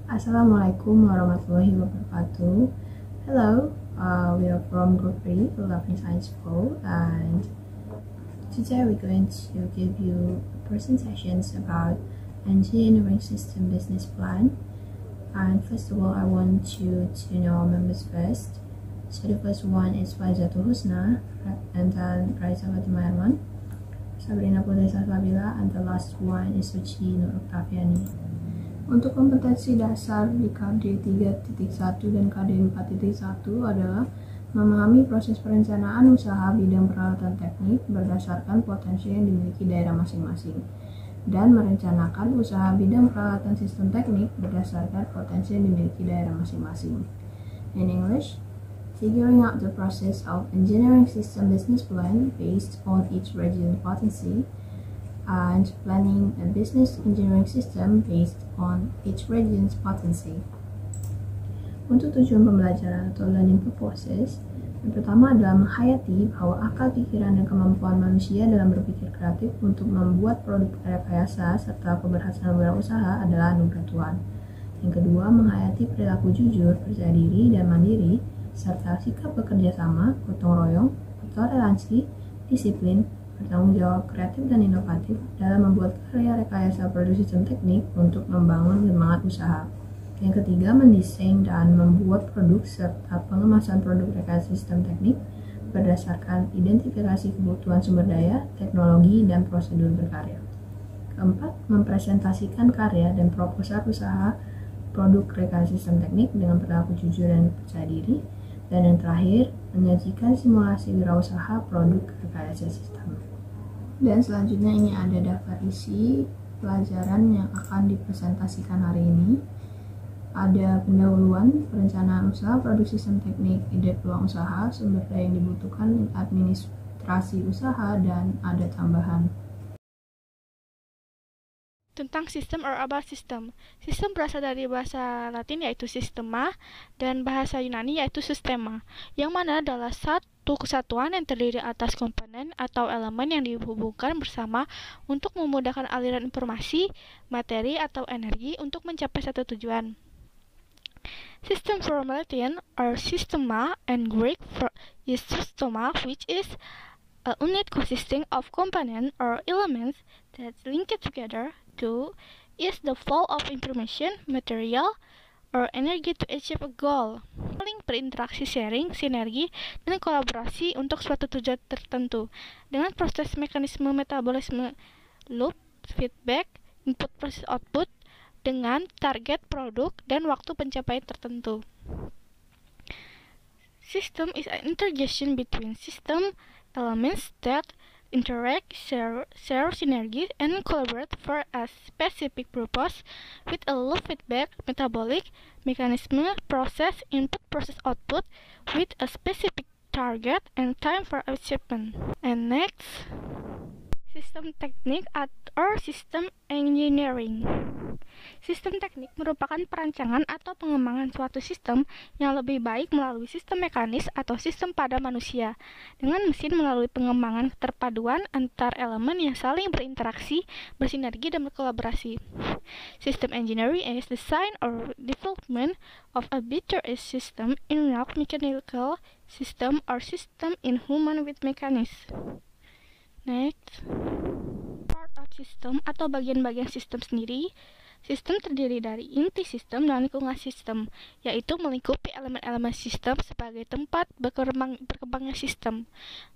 Assalamualaikum warahmatullahi wabarakatuh. Hello, we are from Group 3, 11 Science 4, and today we're going to give you presentations about engineering system business plan. And first of all, I want you to know our members first. So the first one is Faizatul Husna, and then Raisa Fatima Herman, Sabrina Putri Salsabila, and the last one is Suci Nur Oktaviani. Untuk kompetensi dasar di KD 3.1 dan KD 4.1 adalah memahami proses perencanaan usaha bidang peralatan teknik berdasarkan potensi yang dimiliki daerah masing-masing, dan merencanakan usaha bidang peralatan sistem teknik berdasarkan potensi yang dimiliki daerah masing-masing. In English, figuring out the process of engineering system business plan based on each region potency, and planning a business engineering system based on each region's potency. Untuk tujuan pembelajaran atau learning purposes, yang pertama adalah menghayati bahwa akal pikiran dan kemampuan manusia dalam berpikir kreatif untuk membuat produk rekayasa serta keberhasilan wirausaha adalah anugerah Tuhan. Yang kedua, menghayati perilaku jujur, percaya diri, dan mandiri, serta sikap bekerja sama, gotong royong, toleransi, disiplin, bertanggung jawab, kreatif, dan inovatif dalam membuat karya rekayasa produk sistem teknik untuk membangun semangat usaha. Yang ketiga, mendesain dan membuat produk serta pengemasan produk rekayasa sistem teknik berdasarkan identifikasi kebutuhan sumber daya, teknologi, dan prosedur berkarya. Keempat, mempresentasikan karya dan proposal usaha produk rekayasa sistem teknik dengan perilaku jujur dan percaya diri. Dan yang terakhir, menyajikan simulasi wirausaha produk rekayasa sistem. Dan selanjutnya ini ada daftar isi pelajaran yang akan dipresentasikan hari ini. Ada pendahuluan, perencanaan usaha, produk sistem teknik, ide peluang usaha, sumber daya yang dibutuhkan, administrasi usaha, dan ada tambahan. Tentang sistem or about system. Sistem berasal dari bahasa Latin yaitu sistema dan bahasa Yunani yaitu systema, yang mana adalah satu kesatuan yang terdiri atas komponen atau elemen yang dihubungkan bersama untuk memudahkan aliran informasi, materi, atau energi untuk mencapai satu tujuan. System from Latin or systema and Greek is systema, which is a unit consisting of components or elements that linked together to is the flow of information, material, or energy to achieve a goal. Saling berinteraksi, sharing, sinergi, dan kolaborasi untuk suatu tujuan tertentu dengan proses mekanisme metabolisme loop, feedback, input proses output dengan target produk dan waktu pencapaian tertentu. System is an interjection between system elements that interact, share synergies, and collaborate for a specific purpose with a loop feedback, metabolic, mechanism, process, input, process, output with a specific target and time for achievement. And next, sistem teknik or system engineering. Sistem teknik merupakan perancangan atau pengembangan suatu sistem yang lebih baik melalui sistem mekanis atau sistem pada manusia dengan mesin melalui pengembangan keterpaduan antar elemen yang saling berinteraksi, bersinergi, dan berkolaborasi. System engineering is design or development of a better system in mechanical system or system in human with mechanism. Next, part of system atau bagian-bagian sistem sendiri. Sistem terdiri dari inti sistem dan lingkungan sistem, yaitu melingkupi elemen-elemen sistem sebagai tempat berkembangnya sistem.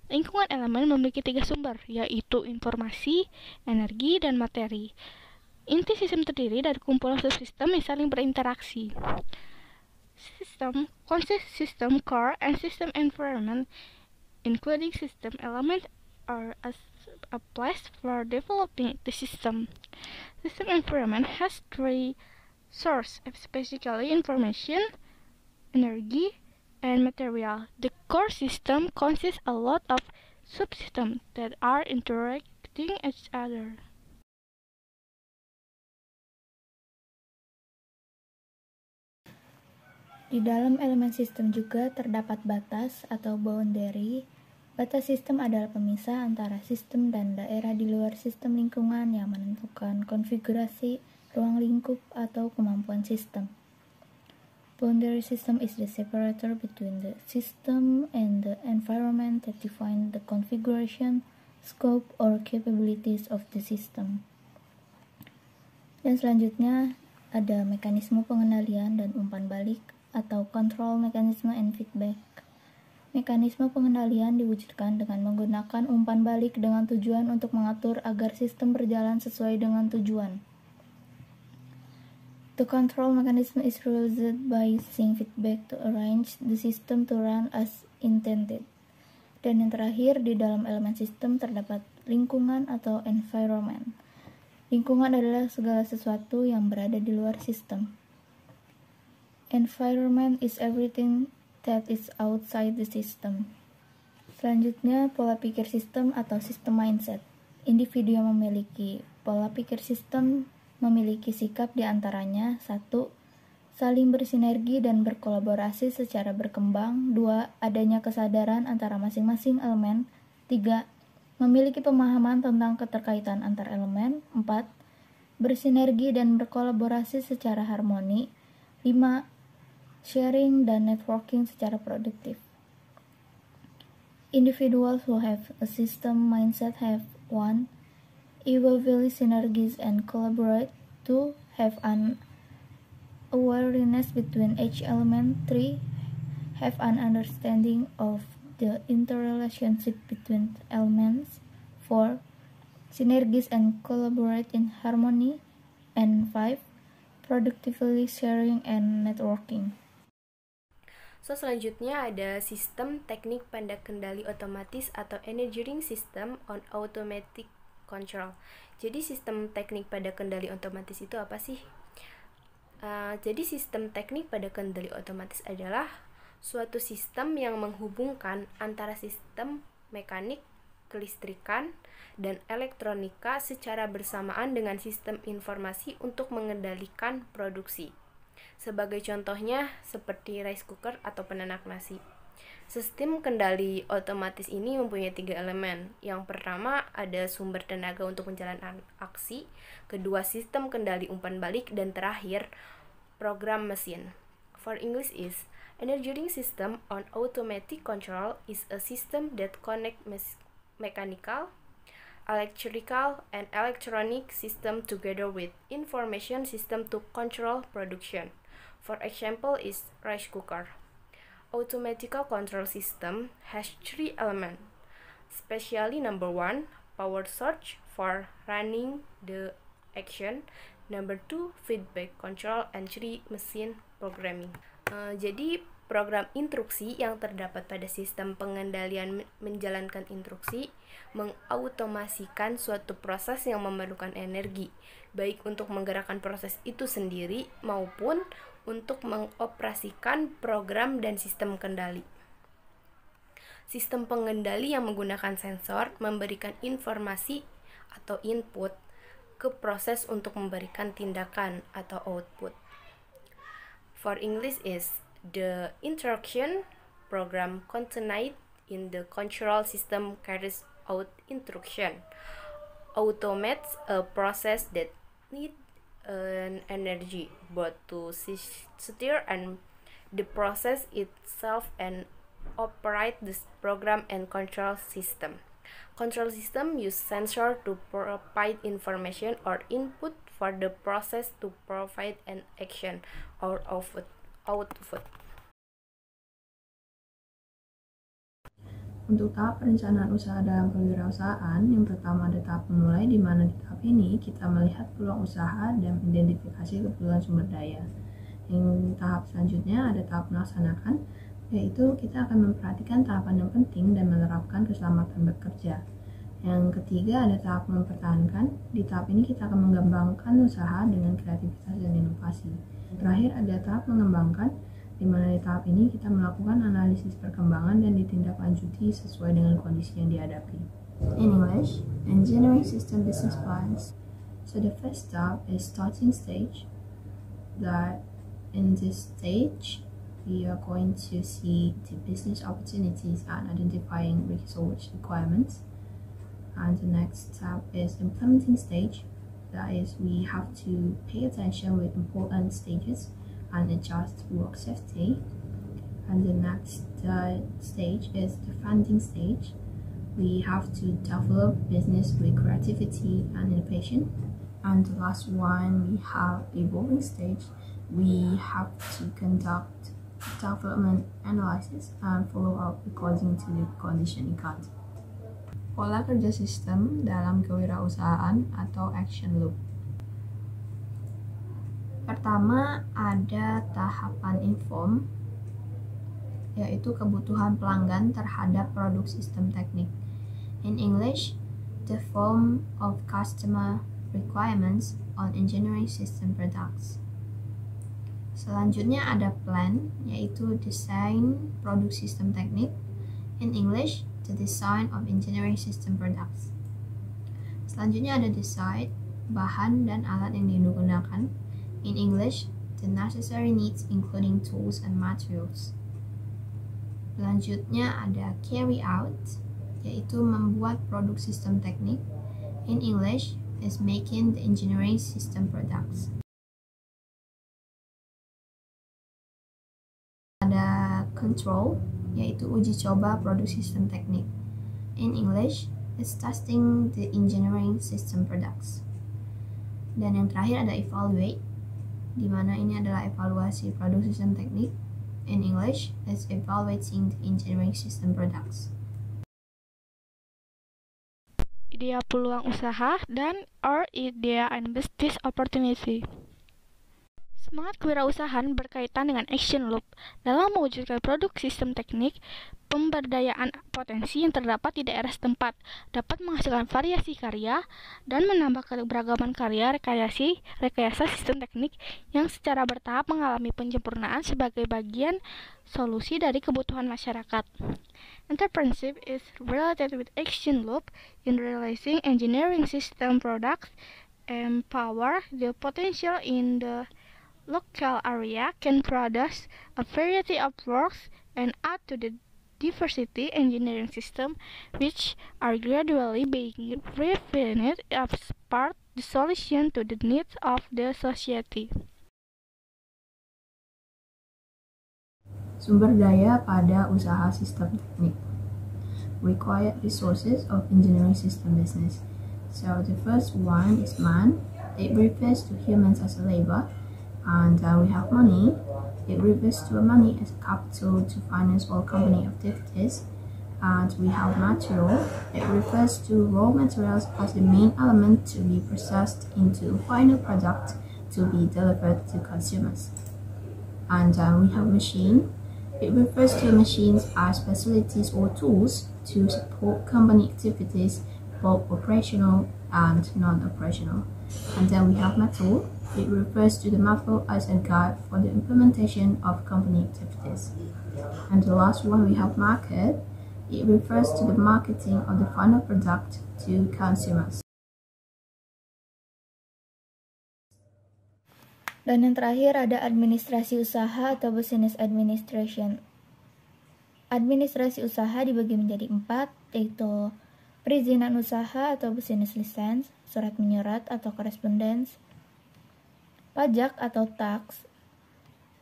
Lingkungan elemen memiliki 3 sumber, yaitu informasi, energi, dan materi. Inti sistem terdiri dari kumpulan subsistem yang saling berinteraksi. System consists system core and system environment, including system element are a place for developing the system. System environment has 3 sources, specifically information, energy, and material. The core system consists a lot of subsystems that are interacting each other. Di dalam elemen sistem juga terdapat batas atau boundary. Batas sistem adalah pemisah antara sistem dan daerah di luar sistem lingkungan yang menentukan konfigurasi ruang lingkup atau kemampuan sistem. Boundary system is the separator between the system and the environment that define the configuration, scope, or capabilities of the system. Dan selanjutnya ada mekanisme pengendalian dan umpan balik atau control mechanism and feedback. Mekanisme pengendalian diwujudkan dengan menggunakan umpan balik dengan tujuan untuk mengatur agar sistem berjalan sesuai dengan tujuan. The control mechanism is realized by using feedback to arrange the system to run as intended. Dan yang terakhir, di dalam elemen sistem terdapat lingkungan atau environment. Lingkungan adalah segala sesuatu yang berada di luar sistem. Environment is everything that is outside the system. Selanjutnya, pola pikir sistem atau system mindset. Individu yang memiliki pola pikir sistem memiliki sikap di antaranya 1. Saling bersinergi dan berkolaborasi secara berkembang. 2. Adanya kesadaran antara masing-masing elemen. 3. Memiliki pemahaman tentang keterkaitan antar elemen. 4. Bersinergi dan berkolaborasi secara harmoni. 5. Sharing dan networking secara produktif. Individuals who have a system mindset have 1. Evaluate synergies and collaborate. 2. Have an awareness between each element. 3. Have an understanding of the interrelationship between elements. 4. Synergies and collaborate in harmony. And 5. Productively sharing and networking. So, selanjutnya ada sistem teknik pada kendali otomatis atau engineering system on automatic control. Jadi sistem teknik pada kendali otomatis itu apa sih? Jadi sistem teknik pada kendali otomatis adalah suatu sistem yang menghubungkan antara sistem mekanik, kelistrikan, dan elektronika secara bersamaan dengan sistem informasi untuk mengendalikan produksi. Sebagai contohnya seperti rice cooker atau penanak nasi. Sistem kendali otomatis ini mempunyai 3 elemen. Yang pertama ada sumber tenaga untuk menjalankan aksi, kedua sistem kendali umpan balik, dan terakhir program mesin. For English is, engineering system on automatic control is a system that connect mechanical, electrical, and electronic system together with information system to control production. For example is rice cooker. Automatical control system has 3 elements, especially number 1, power source for running the action, number 2, feedback control, and 3, machine programming. Jadi program instruksi yang terdapat pada sistem pengendalian menjalankan instruksi mengautomasikan suatu proses yang memerlukan energi, baik untuk menggerakkan proses itu sendiri maupun untuk mengoperasikan program dan sistem kendali. Sistem pengendali yang menggunakan sensor memberikan informasi atau input ke proses untuk memberikan tindakan atau output. For English is, the instruction program contained in the control system carries out instruction, automates a process that needs an energy both to steer and the process itself and operate this program and control system. Control system use sensor to provide information or input for the process to provide an action or output. Untuk tahap perencanaan usaha dalam kewirausahaan, yang pertama ada tahap memulai, di mana di tahap ini kita melihat peluang usaha dan identifikasi kebutuhan sumber daya. Yang tahap selanjutnya ada tahap melaksanakan, yaitu kita akan memperhatikan tahapan yang penting dan menerapkan keselamatan bekerja. Yang ketiga ada tahap mempertahankan, di tahap ini kita akan mengembangkan usaha dengan kreativitas dan inovasi. Terakhir ada tahap mengembangkan, di mana di tahap ini kita melakukan analisis perkembangan dan ditindaklanjuti sesuai dengan kondisi yang dihadapi. In English, engineering system business plans. So the first step is starting stage. That in this stage, we are going to see the business opportunities and identifying resource requirements. And the next step is implementing stage. That is, we have to pay attention with important stages and adjust work safety. And the next stage is the funding stage. We have to develop business with creativity and innovation. And the last one, we have evolving stage. We have to conduct development analysis and follow up according to the condition in country. Pola kerja sistem dalam kewirausahaan atau action loop. Pertama, ada tahapan inform, yaitu kebutuhan pelanggan terhadap produk sistem teknik. In English, the form of customer requirements on engineering system products. Selanjutnya ada plan, yaitu desain produk sistem teknik. In English, the design of engineering system products. Selanjutnya ada decide, bahan dan alat yang digunakan. In English, the necessary needs including tools and materials. Selanjutnya ada carry out, yaitu membuat produk sistem teknik. In English, is making the engineering system products. Ada control, yaitu uji coba produk sistem teknik. In English, is testing the engineering system products. Dan yang terakhir ada evaluate, di mana ini adalah evaluasi produk sistem teknik. In English, is evaluating the engineering system products. Idea peluang usaha dan or idea and business opportunity. Semangat kewirausahaan berkaitan dengan action loop. Dalam mewujudkan produk sistem teknik, pemberdayaan potensi yang terdapat di daerah setempat dapat menghasilkan variasi karya dan menambah keberagaman karya rekayasa sistem teknik yang secara bertahap mengalami penyempurnaan sebagai bagian solusi dari kebutuhan masyarakat. Entrepreneurship is related with action loop in realizing engineering system products, empower the potential in the local area, can produce a variety of works and add to the diversity engineering system, which are gradually being refined as part the solution to the needs of the society. Sumber daya pada usaha sistem teknik. Required resources of engineering system business. So the first one is man. It refers to humans as a labor. And we have money. It refers to money as capital to finance all company activities. And we have material. It refers to raw materials as the main element to be processed into final product to be delivered to consumers. And we have machine. It refers to machines as facilities or tools to support company activities, both operational and non-operational. And then we have metal. It refers to the method as a guide for the implementation of company activities. And the last one, we have market. It refers to the marketing of the final product to consumers. Dan yang terakhir ada administrasi usaha atau business administration. Administrasi usaha dibagi menjadi 4, yaitu perizinan usaha atau business license, surat menyurat atau correspondence, pajak atau tax,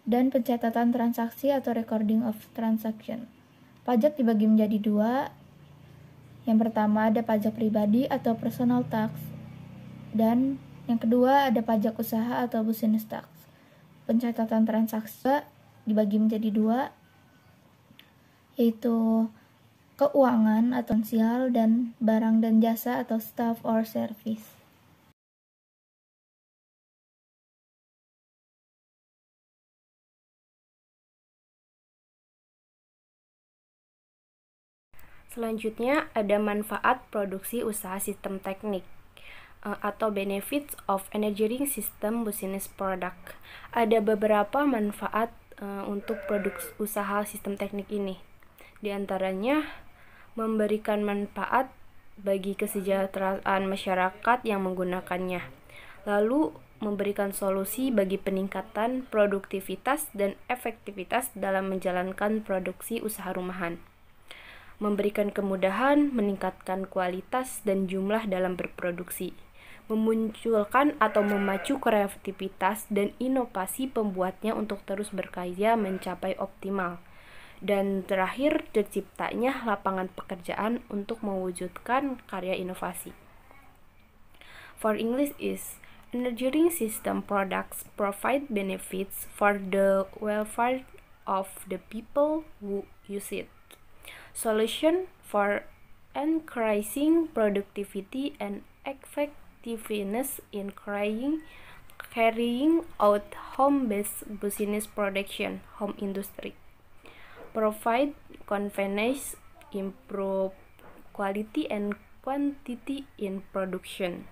dan pencatatan transaksi atau recording of transaction. Pajak dibagi menjadi 2. Yang pertama ada pajak pribadi atau personal tax, dan yang kedua ada pajak usaha atau business tax. Pencatatan transaksi dibagi menjadi 2, yaitu keuangan atau finansial dan barang dan jasa atau staff or service. Selanjutnya ada manfaat produksi usaha sistem teknik atau benefits of engineering system business product. Ada beberapa manfaat untuk produk usaha sistem teknik ini. Di antaranya memberikan manfaat bagi kesejahteraan masyarakat yang menggunakannya. Lalu memberikan solusi bagi peningkatan produktivitas dan efektivitas dalam menjalankan produksi usaha rumahan. Memberikan kemudahan, meningkatkan kualitas dan jumlah dalam berproduksi. memunculkan atau memacu kreativitas dan inovasi pembuatnya untuk terus berkarya mencapai optimal. Dan terakhir, terciptanya lapangan pekerjaan untuk mewujudkan karya inovasi. For English is engineering system products provide benefits for the welfare of the people who use it. Solution for increasing productivity and effectiveness in carrying out home-based business production, home industry. Provide convenience, improve quality and quantity in production.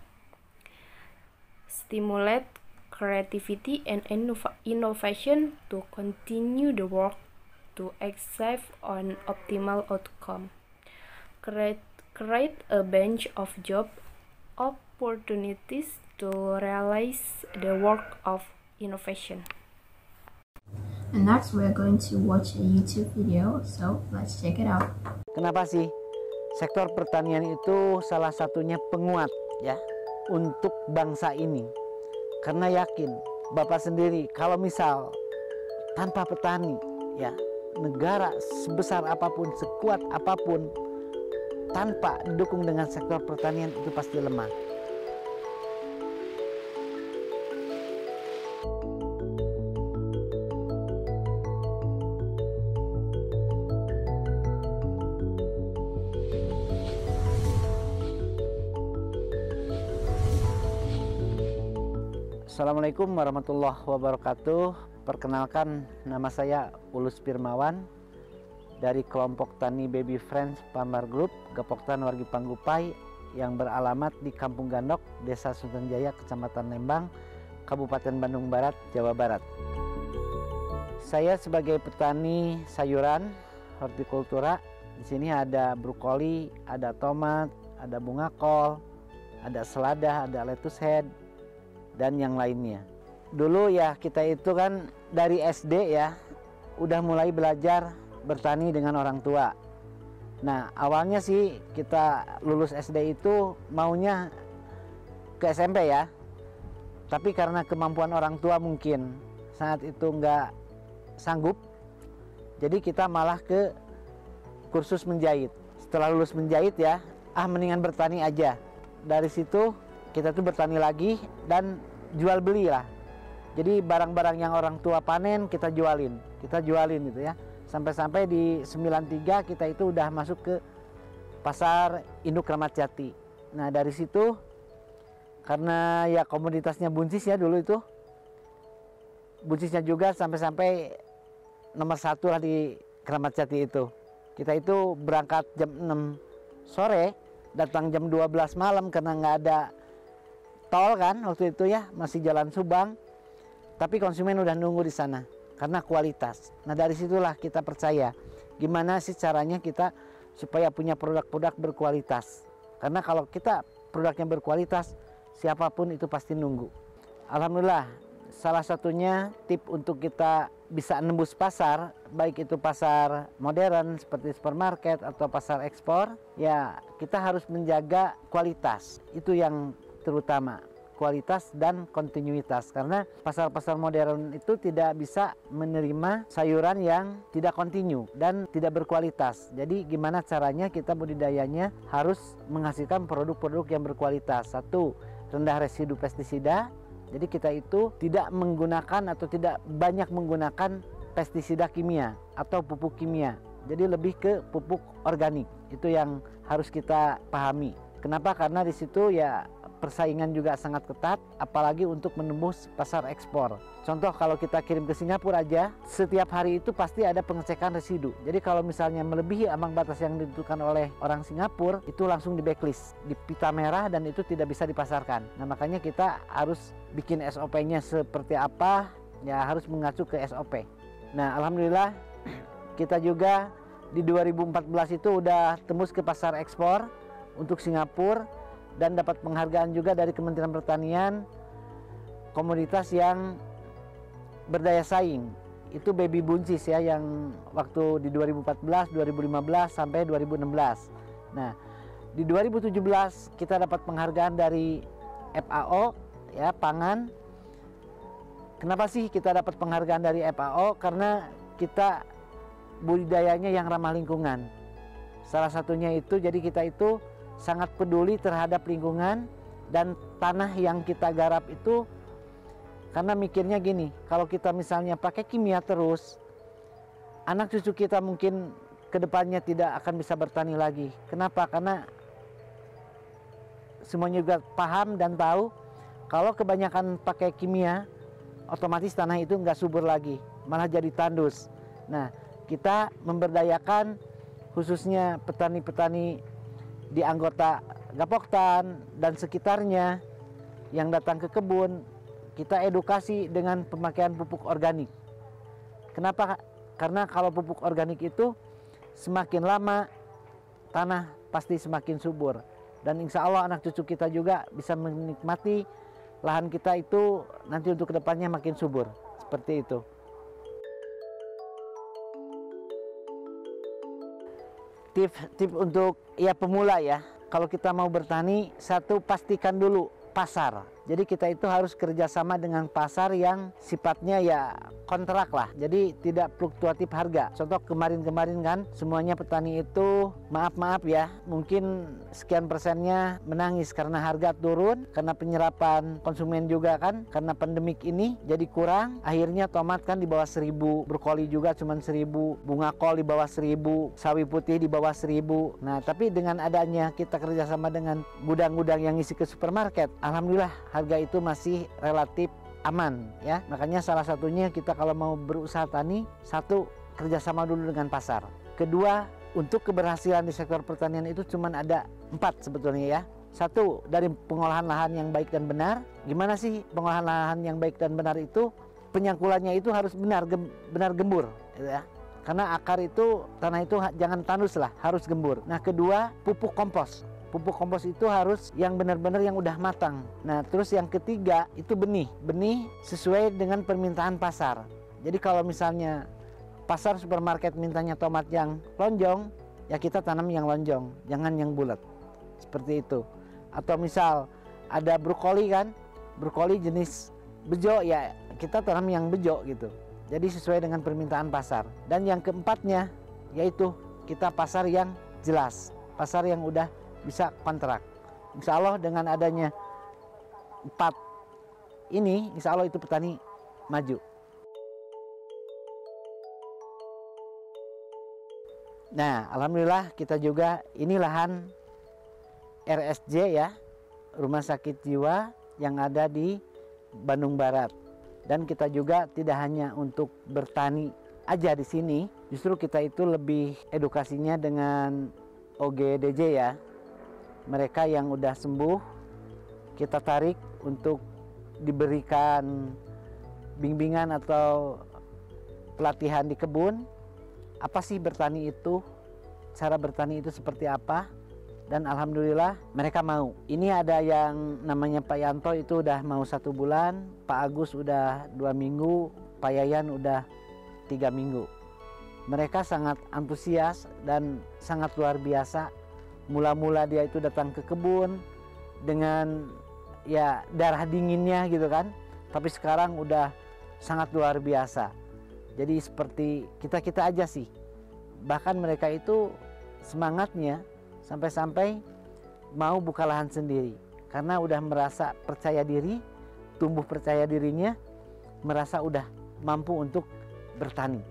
Stimulate creativity and innovation to continue the work to achieve an optimal outcome. Create a bunch of job opportunities to realize the work of innovation. And next we're going to watch a YouTube video, so let's check it out. Kenapa sih sektor pertanian itu salah satunya penguat ya untuk bangsa ini? Karena yakin Bapak sendiri kalau misal tanpa petani ya negara sebesar apapun, sekuat apapun, tanpa didukung dengan sektor pertanian itu pasti lemah. Assalamualaikum warahmatullahi wabarakatuh. Perkenalkan, nama saya Ulus Firmawan dari kelompok Tani Baby Friends Farmer Group Gapoktan Wargi Panggupai yang beralamat di Kampung Gandok, Desa Suntenjaya, Kecamatan Lembang, Kabupaten Bandung Barat, Jawa Barat. Saya sebagai petani sayuran hortikultura, di sini ada brokoli, ada tomat, ada bunga kol, ada selada, ada lettuce head, dan yang lainnya. Dulu ya kita itu kan dari SD ya udah mulai belajar bertani dengan orang tua. Nah awalnya sih kita lulus SD itu maunya ke SMP ya, tapi karena kemampuan orang tua mungkin saat itu nggak sanggup, jadi kita malah ke kursus menjahit. Setelah lulus menjahit ya, mendingan bertani aja. Dari situ kita tuh bertani lagi dan jual beli lah. Jadi barang-barang yang orang tua panen kita jualin gitu ya. Sampai-sampai di 93 kita itu udah masuk ke pasar induk Kramat Jati. Nah dari situ karena ya komoditasnya buncis ya dulu itu, buncisnya juga sampai-sampai nomor 1 lah di Kramat Jati itu. Kita itu berangkat jam 6 sore, datang jam 12 malam karena nggak ada tol kan waktu itu ya, masih jalan Subang, tapi konsumen udah nunggu di sana karena kualitas. Nah dari situlah kita percaya gimana sih caranya kita supaya punya produk-produk berkualitas, karena kalau kita produknya berkualitas siapapun itu pasti nunggu. Alhamdulillah salah satunya tip untuk kita bisa nembus pasar, baik itu pasar modern seperti supermarket atau pasar ekspor, ya kita harus menjaga kualitas. Itu yang terutama, kualitas dan kontinuitas, karena pasar-pasar modern itu tidak bisa menerima sayuran yang tidak kontinu dan tidak berkualitas. Jadi gimana caranya kita budidayanya harus menghasilkan produk-produk yang berkualitas. Satu, rendah residu pestisida. Jadi kita itu tidak menggunakan atau tidak banyak menggunakan pestisida kimia atau pupuk kimia. Jadi lebih ke pupuk organik. Itu yang harus kita pahami. Kenapa? Karena di situ ya persaingan juga sangat ketat, apalagi untuk menembus pasar ekspor. Contoh kalau kita kirim ke Singapura aja, setiap hari itu pasti ada pengecekan residu. Jadi kalau misalnya melebihi ambang batas yang ditentukan oleh orang Singapura, itu langsung di backlist, di pita merah, dan itu tidak bisa dipasarkan. Nah makanya kita harus bikin SOP-nya seperti apa, ya harus mengacu ke SOP. Nah alhamdulillah kita juga di 2014 itu udah tembus ke pasar ekspor untuk Singapura, dan dapat penghargaan juga dari Kementerian Pertanian komoditas yang berdaya saing. Itu baby buncis ya, yang waktu di 2014, 2015 sampai 2016. Nah, di 2017 kita dapat penghargaan dari FAO ya, pangan. Kenapa sih kita dapat penghargaan dari FAO? Karena kita budidayanya yang ramah lingkungan. Salah satunya itu, jadi kita itu sangat peduli terhadap lingkungan dan tanah yang kita garap itu, karena mikirnya gini, kalau kita misalnya pakai kimia terus, anak cucu kita mungkin kedepannya tidak akan bisa bertani lagi. Kenapa? Karena semuanya juga paham dan tahu kalau kebanyakan pakai kimia, otomatis tanah itu nggak subur lagi, malah jadi tandus. Nah, kita memberdayakan khususnya petani-petani di anggota Gapoktan dan sekitarnya yang datang ke kebun, kita edukasi dengan pemakaian pupuk organik. Kenapa? Karena kalau pupuk organik itu semakin lama tanah pasti semakin subur, dan insya Allah anak cucu kita juga bisa menikmati lahan kita itu nanti untuk kedepannya makin subur, seperti itu. Tip untuk ya pemula ya, kalau kita mau bertani, satu, pastikan dulu pasar. Jadi kita itu harus kerjasama dengan pasar yang sifatnya ya kontrak lah, jadi tidak fluktuatif harga. Contoh kemarin-kemarin kan semuanya petani itu maaf ya, mungkin sekian persennya menangis karena harga turun, karena penyerapan konsumen juga kan, karena pandemik ini jadi kurang. Akhirnya tomat kan di bawah 1.000, brokoli juga cuma 1.000, bunga kol di bawah 1.000, sawi putih di bawah 1.000. Nah, tapi dengan adanya kita kerjasama dengan gudang-gudang yang isi ke supermarket, alhamdulillah harga itu masih relatif aman ya. Makanya salah satunya kita kalau mau berusaha tani, satu, kerjasama dulu dengan pasar. Kedua, untuk keberhasilan di sektor pertanian itu cuma ada 4 sebetulnya ya. Satu, dari pengolahan lahan yang baik dan benar. Gimana sih pengolahan lahan yang baik dan benar itu? Penyangkulannya itu harus benar gembur gitu ya. Karena akar itu, tanah itu jangan tandus lah, harus gembur. Nah, kedua, pupuk kompos. Pupuk kompos itu harus yang benar-benar yang udah matang. Nah, terus yang ketiga itu benih sesuai dengan permintaan pasar. Jadi kalau misalnya pasar supermarket mintanya tomat yang lonjong, ya kita tanam yang lonjong, jangan yang bulat. Seperti itu. Atau misal ada brokoli kan, brokoli jenis bejo, ya kita tanam yang bejo gitu. Jadi sesuai dengan permintaan pasar. Dan yang keempatnya yaitu kita pasar yang jelas, pasar yang udah bisa kontrak. Insya Allah dengan adanya 4 ini, insya Allah itu petani maju. Nah, alhamdulillah kita juga ini lahan RSJ ya, Rumah Sakit Jiwa yang ada di Bandung Barat. Dan kita juga tidak hanya untuk bertani aja di sini, justru kita itu lebih edukasinya dengan OGDJ ya. Mereka yang udah sembuh kita tarik untuk diberikan bimbingan atau pelatihan di kebun. Apa sih bertani itu? Cara bertani itu seperti apa? Dan alhamdulillah mereka mau. Ini ada yang namanya Pak Yanto itu udah mau 1 bulan, Pak Agus udah 2 minggu, Pak Yayan udah 3 minggu. Mereka sangat antusias dan sangat luar biasa. Mula-mula dia itu datang ke kebun dengan ya darah dinginnya gitu kan, tapi sekarang udah sangat luar biasa. Jadi seperti kita aja sih, bahkan mereka itu semangatnya sampai-sampai mau buka lahan sendiri karena udah merasa percaya diri, tumbuh percaya dirinya, merasa udah mampu untuk bertani.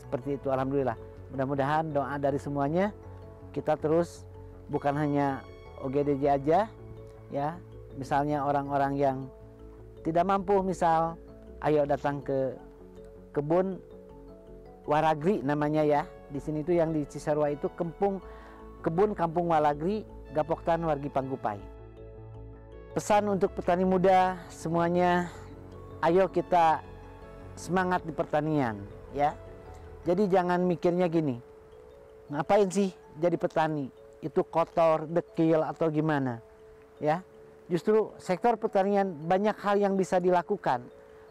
Seperti itu, alhamdulillah. Mudah-mudahan doa dari semuanya, kita terus bukan hanya OGDJ aja ya, misalnya orang-orang yang tidak mampu, misal ayo datang ke kebun Waragri namanya ya. Di sini tuh yang di Cisarua itu kebun Kampung Walagri, Gapoktan Wargi Panggupai. Pesan untuk petani muda semuanya, ayo kita semangat di pertanian ya. Jadi jangan mikirnya gini, ngapain sih jadi petani? Itu kotor, dekil atau gimana ya. Justru sektor pertanian banyak hal yang bisa dilakukan,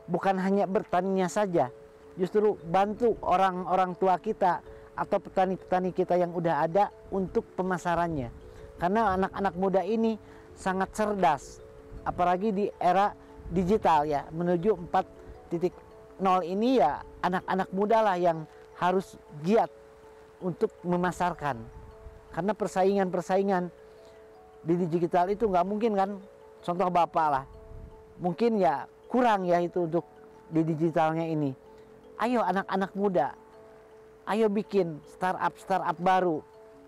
bukan hanya bertaninya saja, justru bantu orang-orang tua kita atau petani-petani kita yang udah ada untuk pemasarannya. Karena anak-anak muda ini sangat cerdas, apalagi di era digital ya, menuju 4.0 ini ya, anak-anak muda lah yang harus giat untuk memasarkan. Karena persaingan di digital itu nggak mungkin kan, contoh Bapak lah, mungkin ya kurang ya itu untuk di digitalnya ini. Ayo anak-anak muda, ayo bikin startup baru.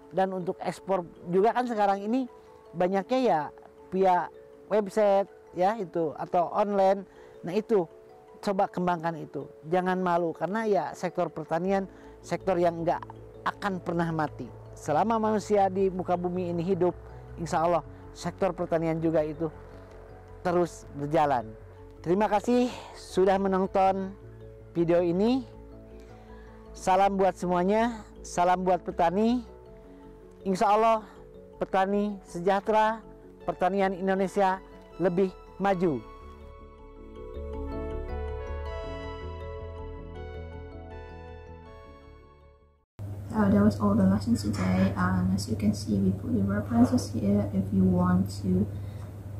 Dan untuk ekspor juga kan sekarang ini banyaknya ya via website ya itu, atau online. Nah itu coba kembangkan itu, jangan malu, karena ya sektor pertanian sektor yang nggak akan pernah mati selama manusia di muka bumi ini hidup. Insya Allah sektor pertanian juga itu terus berjalan. Terima kasih sudah menonton video ini. Salam buat semuanya, salam buat petani. Insya Allah petani sejahtera, pertanian Indonesia lebih maju. That was all the lessons today, and as you can see, we put the references here. If you want to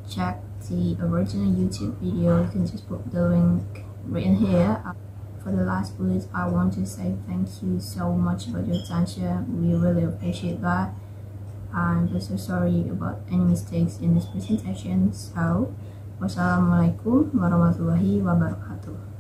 check the original YouTube video, you can just put the link written here. For the last bullet, I want to say thank you so much for your attention. We really appreciate that, and we're so sorry about any mistakes in this presentation. So, wassalamualaikum warahmatullahi wabarakatuh.